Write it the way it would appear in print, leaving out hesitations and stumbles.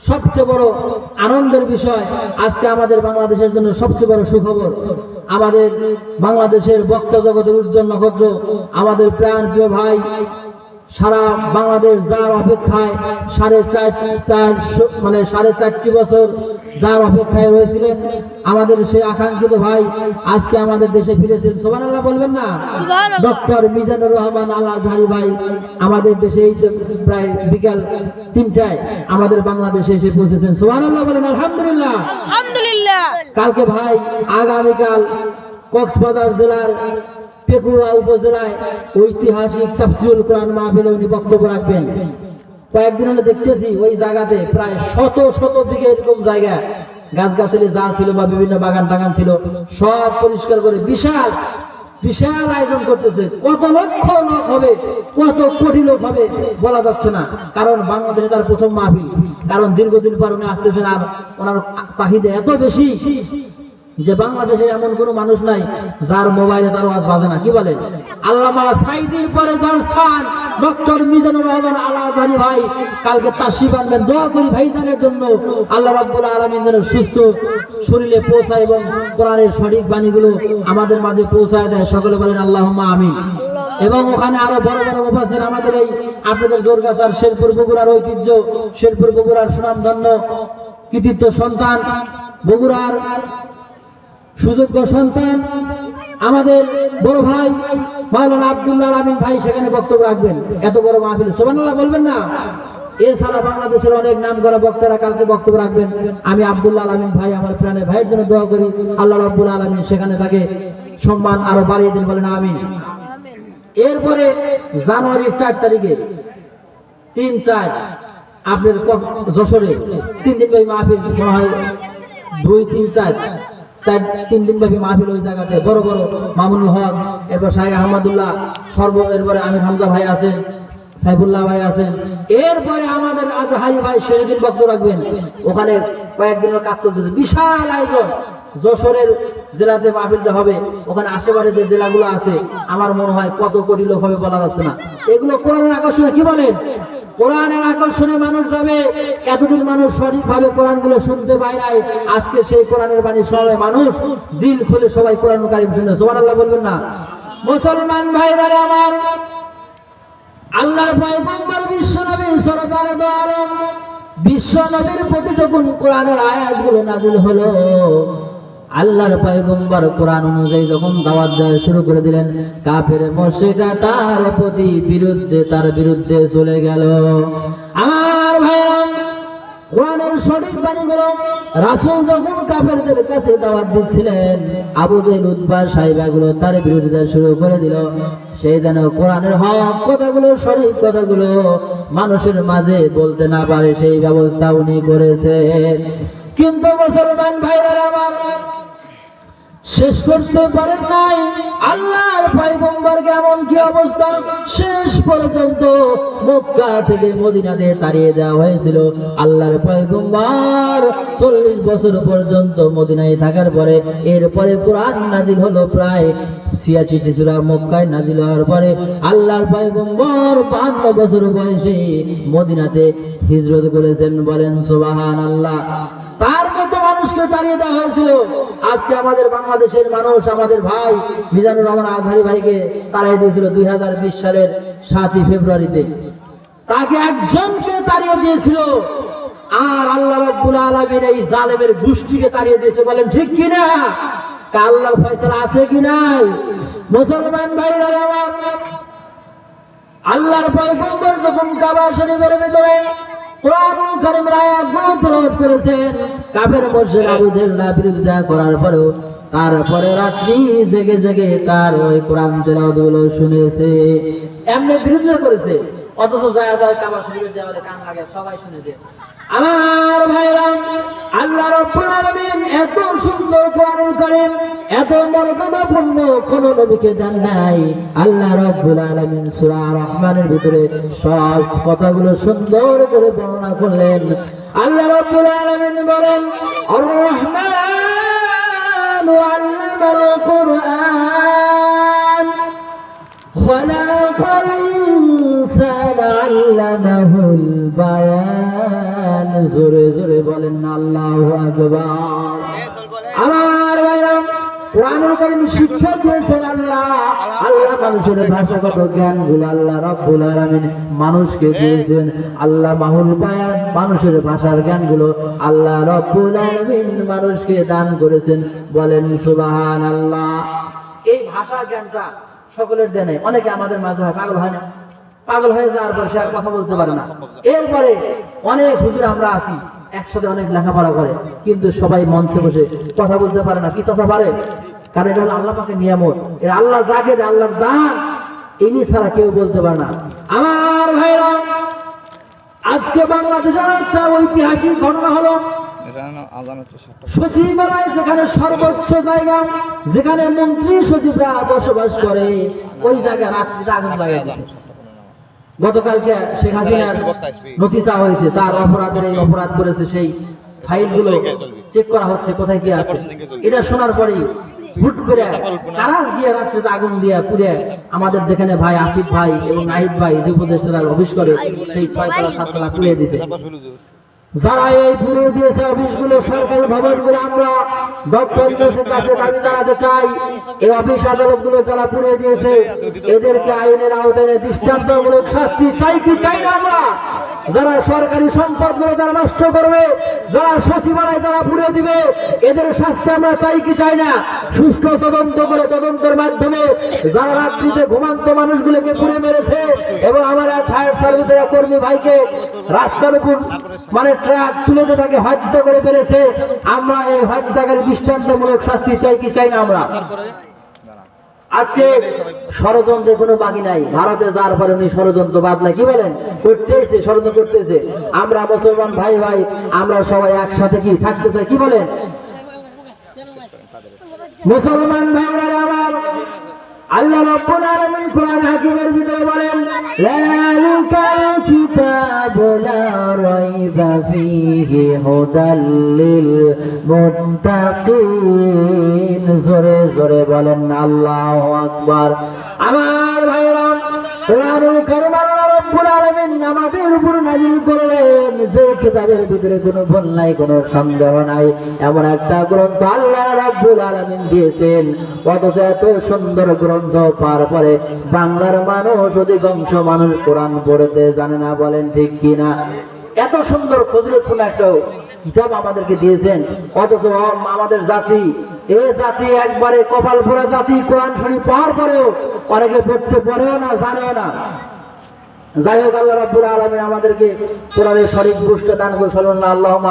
সবচেয়ে বড় আনন্দের বিষয়, আজকে আমাদের বাংলাদেশের জন্য সবচেয়ে বড় সুখবর, আমাদের বাংলাদেশের বক্তা জগতের উজ্জ্বল নক্ষত্র, আমাদের প্রাণ প্রিয় ভাই, সারা বাংলাদেশ যার অপেক্ষায় সাড়ে চারটি বছর যার অপেক্ষায় রয়েছিলেন, আমাদের সেই আকাঙ্ক্ষিত ভাই আজকে আমাদের দেশে ফিরেছেন। সুবহানাল্লাহ বলবেন না? ডক্টর মিজানুর রহমান আল আজহারি ভাই আমাদের দেশে এই প্রায় বিকাল 3টায় আমাদের বাংলাদেশে এসে পৌঁছেছেন। সুবহানাল্লাহ বলেন। আলহামদুলিল্লাহ। আলহামদুলিল্লাহ। কালকে ভাই আগামীকাল কক্সবাজার জেলার পেকুয়া উপজেলায় ঐতিহাসিক তাফসীরুল কোরআন মাহফিলে উনি বক্তব্য রাখবেন। কয়েকদিন হলে দেখতেছি ওই জায়গাতে প্রায় শত শত বিঘা এরকম জায়গা গাছগাছালি যা ছিল বা বিভিন্ন বাগান টাগান ছিল সব পরিষ্কার করে বিশাল বিশাল আয়োজন করতেছে। কত লক্ষ লোক হবে, কত কোটি লোক হবে বলা যাচ্ছে না, কারণ বাংলাদেশে তার প্রথম মাহফিল, কারণ দীর্ঘদিন পর উনি আসতেছেন। আর ওনার চাহিদা এত বেশি যে বাংলাদেশে এমন কোনো মানুষ নাই যার মোবাইলে তার ওয়াজ বাজে না। কি বলেন? আল্লামা সাঈদীর পরে যার স্থান ডক্টর মিজানুর রহমান আল আজহারি ভাই কালকে তাশরীফ আনবেন। দোয়া করি ভাইজানের জন্য আল্লাহ রাব্বুল আলামিন যেন সুস্থ শরীরে পৌঁছায় এবং কোরআনের সঠিক বাণীগুলো আমাদের মাঝে পৌঁছায় দেয়। সকলে বলেন আল্লাহুম্মা আমিন। এবং ওখানে আরো বড় বড় মুফাসসির আমাদের এই আপনাদের জোরগাছার শেরপুর বগুড়ার ঐতিহ্য, শেরপুর বগুড়ার সুনামধন্য কৃতিত্ব সন্তান, বগুড়ার সুযোগ্য সন্তান আমাদের বড় ভাই মাওলানা আব্দুল্লাহ আমিন ভাই সেখানে বক্তব্য রাখবেন। এত বড় মাহফিল, সুবহানাল্লাহ বলবেন না? এছাড়া বাংলাদেশের অনেক নামকরা বক্তারা কালকে বক্তব্য রাখবেন। আমি আব্দুল্লাহ আমিন ভাই আমার প্রাণের ভাইয়ের জন্য দোয়া করি, আল্লাহ রাব্বুল আলামিন সেখানে তাকে সম্মান আরো বাড়িয়ে দেন। বলেন আমিন। এরপরে জানুয়ারির 4 তারিখে 3-4 আপনার যশোরে 3 দিন ভাই মাহফিল, মনে হয় 2-3-4 3 দিন ব্যাপী মাহফিল ওই জায়গাতে। বড় বড় মামুনুল হক, এরপর শাহেখ আহমদুল্লাহ এরপরে আমির হামজা ভাই আছেন, সাইফুল্লাহ ভাই আছেন, এরপরে আমাদের আজহারি ভাই সেদিন বক্তব্য রাখবেন। ওখানে কয়েকদিনের কাজ চলতেছে, বিশাল আয়োজন। যশোরের জেলাতে মাহফিলটা হবে, ওখানে আশেপাশে যে জেলাগুলো আছে আমার মনে হয় কত কোটি লোক হবে বলা যাচ্ছে না। এগুলো কোরআনের আকর্ষণে। কি বলেন? কোরআনের আকর্ষণে মানুষ যাবে। এতদিন মানুষ সঠিকভাবে কোরআনগুলো শুনতে পায় নাই, আজকে সেই কোরআনের বাণী সবাই মানুষ দিল খুলে সবাই কোরআন কারীম শুনে। সুবহানাল্লাহ বলবেন না? মুসলমান ভাইরা আমার, আল্লাহর পয়গম্বর বিশ্বনবী সরকারে দো আলম বিশ্বনবীর প্রতি যখন কোরআনের আয়াতগুলো নাযিল হলো, আল্লাহর পয়গম্বর কোরআন অনুযায়ী যখন দাওয়াত দেওয়া শুরু করে দিলেন, কাফের মুশরিকরা তার বিরুদ্ধে চলে গেল। আমার ভাইরা, কোরআনের সঠিক বাণীগুলো রাসূল যখন কাফেরদের কাছে দাওয়াত দিচ্ছিলেন, আবু জেহেল উতবা সাইবাগুলো তার বিরোধিতা শুরু করে দিল। সেই যেন কোরআনের হক কথাগুলো, সঠিক কথাগুলো মানুষের মাঝে বলতে না পারে সেই ব্যবস্থা উনি করেছেন। কিন্তু মুসলমান ভাইরা আমার, শেষ করতে পারেন নাই আল্লাহর পয়গম্বরকে। এমন কি অবস্থা, শেষ পর্যন্ত মক্কা থেকে মদিনাতে তাড়িয়ে দেওয়া হয়েছিল। আল্লাহর পয়গম্বর 40 বছর পর্যন্ত মদিনায় থাকার পরে এরপরে কোরআন নাজিল হলো প্রায় 86টি সূরা মক্কায় নাজিল হওয়ার পরে আল্লাহর পয়গম্বর 52 বছর বয়সে মদিনাতে হিজরত করেছেন। বলেন সুবহানাল্লাহ। তার মতো মানুষকে তাড়িয়ে দেওয়া হয়েছিল। আজকে আমাদের বাংলাদেশের মানুষ আমাদের ভাই মিজানুর রহমান আজহারি ভাইকে তাড়িয়ে দিয়েছিল 2020 সালের 7 ফেব্রুয়ারিতে। তাকে একজনকে তাড়িয়ে দিয়েছিল, আর আল্লাহ রাব্বুল আলামিন এই জালেমের গোষ্ঠীকে তাড়িয়ে দিয়েছে। বলেন ঠিক কিনা? আল্লাহর ফয়সালা আছে কি নাই? মুসলমান ভাইরা আমার, আল্লাহর পয়গম্বর যখন কাবা শরীফের ভিতরে কোরআনুল কারীমের আয়াতগুলো তেলাওয়াত করেছেন, কাফের মুশরিক আবু জেহেল বিরোধিতা করার পরেও তারপরে রাত্রি জেগে জেগে তার ওই কোরআন তেলাওয়াতগুলো শুনেছে। এমনি বিরোধিতা করেছে, অথচ যায় কাবা শরীফের যে আমাদের কান লাগে সবাই শুনেছে। আমার ভাইরা, আল্লাহ রাব্বুল আলামিন এত সুন্দর কোরআনুল কারীম, এত মর্যাদাপূর্ণ কোন নবীকে দেন নাই। আল্লাহ রাব্বুল আলামিন সূরা রহমানের ভিতরে সব কথাগুলো সুন্দর করে বর্ণনা করলেন। আল্লাহ রাব্বুল আলামিন বলেন, আর রহমান আল্লামাল কুরআন খালাকাল ইনসানা আল্লামাহুল বায়ান জোরে জোরে বলেন না আল্লাহু আকবার। আমার ভাইরা, কোরআনুল কারীম শিক্ষা দিয়েছেন আল্লাহ। আল্লাহ মানুষের ভাষাগত জ্ঞানগুলো আল্লাহ রাব্বুল আলামিন মানুষকে দিয়েছেন। আল্লাহ মাহুল বায়ান, মানুষের ভাষার জ্ঞানগুলো আল্লাহ রাব্বুল আলামিন মানুষকে দান করেছেন। বলেন সুবহানাল্লাহ। এই ভাষা জ্ঞানটা সকলের দেনে। অনেকে আমাদের মাঝে পাগল হয় না, পাগল হয়ে যাওয়ার পর সে আর কথা বলতে পারে না। এরপরে অনেক হুজুর আমরা আছি একসাথে অনেক লেখাপড়া করে, কিন্তু সবাই মঞ্চে বসে কথা বলতে পারে না। কি চাচা পারে? কারণ এটা হলো আল্লাহ পাকের নিয়ামত। এটা আল্লাহ যাকে দেয়, আল্লাহর দান, ইনি ছাড়া কেউ বলতে পারে না। আমার ভাইরা, আজকে বাংলাদেশের একটা ঐতিহাসিক ঘটনা হলো সচিবালয়, যেখানে সর্বোচ্চ জায়গা, যেখানে মন্ত্রী সচিবরা বসবাস করে, ওই জায়গায় রাত্রিতে আগুন লাগাই দিয়েছে। গতকালকে শেখ হাসিনার নোটিশ হয়েছে, তার অপরাধের এই অপরাধ করেছে, সেই ফাইলগুলো চেক করা হচ্ছে কোথায় কি আছে। এটা শোনার পরেই হুট করে কারা গিয়ে রাত্রিতে আগুন দিয়ে পুড়ে আমাদের যেখানে ভাই আসিফ ভাই এবং নাহিদ ভাই যে উপদেষ্টারা অফিস করে সেই 6তলা 7তলা পুড়িয়ে দিয়েছে। যারা এই পুড়িয়ে দিয়েছে অফিসগুলো, সরকারি ভবনগুলো, আমরা ডক্টর ইউনূসের কাছে দাবি জানাতে চাই, এই অফিস আদালতগুলো যারা পুড়িয়ে দিয়েছে এদেরকে আইনের আওতায় দৃষ্টান্তমূলক শাস্তি চাই কি চাই না আমরা? যারা সরকারি সম্পদগুলো যারা নষ্ট করবে, যারা সচিবালয় যারা পুড়িয়ে দিবে, এদের শাস্তি আমরা চাই কি চাই না? সুষ্ঠু তদন্ত করে, তদন্তের মাধ্যমে যারা রাত্রিতে ঘুমান্ত মানুষগুলোকে পুড়ে মেরেছে এবং আমার ফায়ার সার্ভিসের কর্মী ভাইকে রাস্তার উপর মানে ট্রাক তুলে তাকে হত্যা করে ফেলেছে, আমরা এই হত্যাকারী দৃষ্টান্তমূলক শাস্তি চাই কি চাই না আমরা? আজকে ষড়যন্ত্রে কোনো বাকি নাই। ভারতে যার পরে উনি ষড়যন্ত্র বাদ নাই, কি বলেন, করতেছে, ষড়যন্ত্র করতেছে। আমরা মুসলমান ভাই ভাই আমরা সবাই একসাথে কি থাকতে চাই, কি বলেন? মুসলমান ভাইরা আমার, আল্লাহ রাব্বুল আলামিন কোরআন হাকিমের ভিতরে বলেন, যালিকাল কিতাবু লা রাইবা ফীহি হুদাল লিল মুত্তাকিন। জোরে জোরে বলেন আল্লাহু আকবার। আমার ভাইরা, কোরআনুল কারীম আল্লাহ রাব্বুল আলামিন আমাদের উপর নাযিল করলেন, যে কিতাবের ভিতরে কোনো ভুল নাই, কোনো সন্দেহ নাই, এমন একটা গ্রন্থ আল্লাহ রাব্বুল আলামিন দিয়েছেন। অথচ এত সুন্দর গ্রন্থ পাওয়ার পরে বাংলার মানুষ, অধিকাংশ মানুষ কোরআন পড়তে জানে না। বলেন ঠিক কিনা? এত সুন্দর ফজিলতপূর্ণ একটা কিতাব আমাদেরকে দিয়েছেন, অথচ আমাদের জাতি, এই জাতি একবারে কপাল পোড়া জাতি। কোরআন শরীফ পাওয়ার পরেও অনেকে পড়তে পারেও না, জানেও না। যাই হোক, আল্লাহ রাব্বুল আলামিন আমাদেরকে কোরআনের সঠিক বুঝতে দান করে। সাল্লাল্লাহু আলাইহি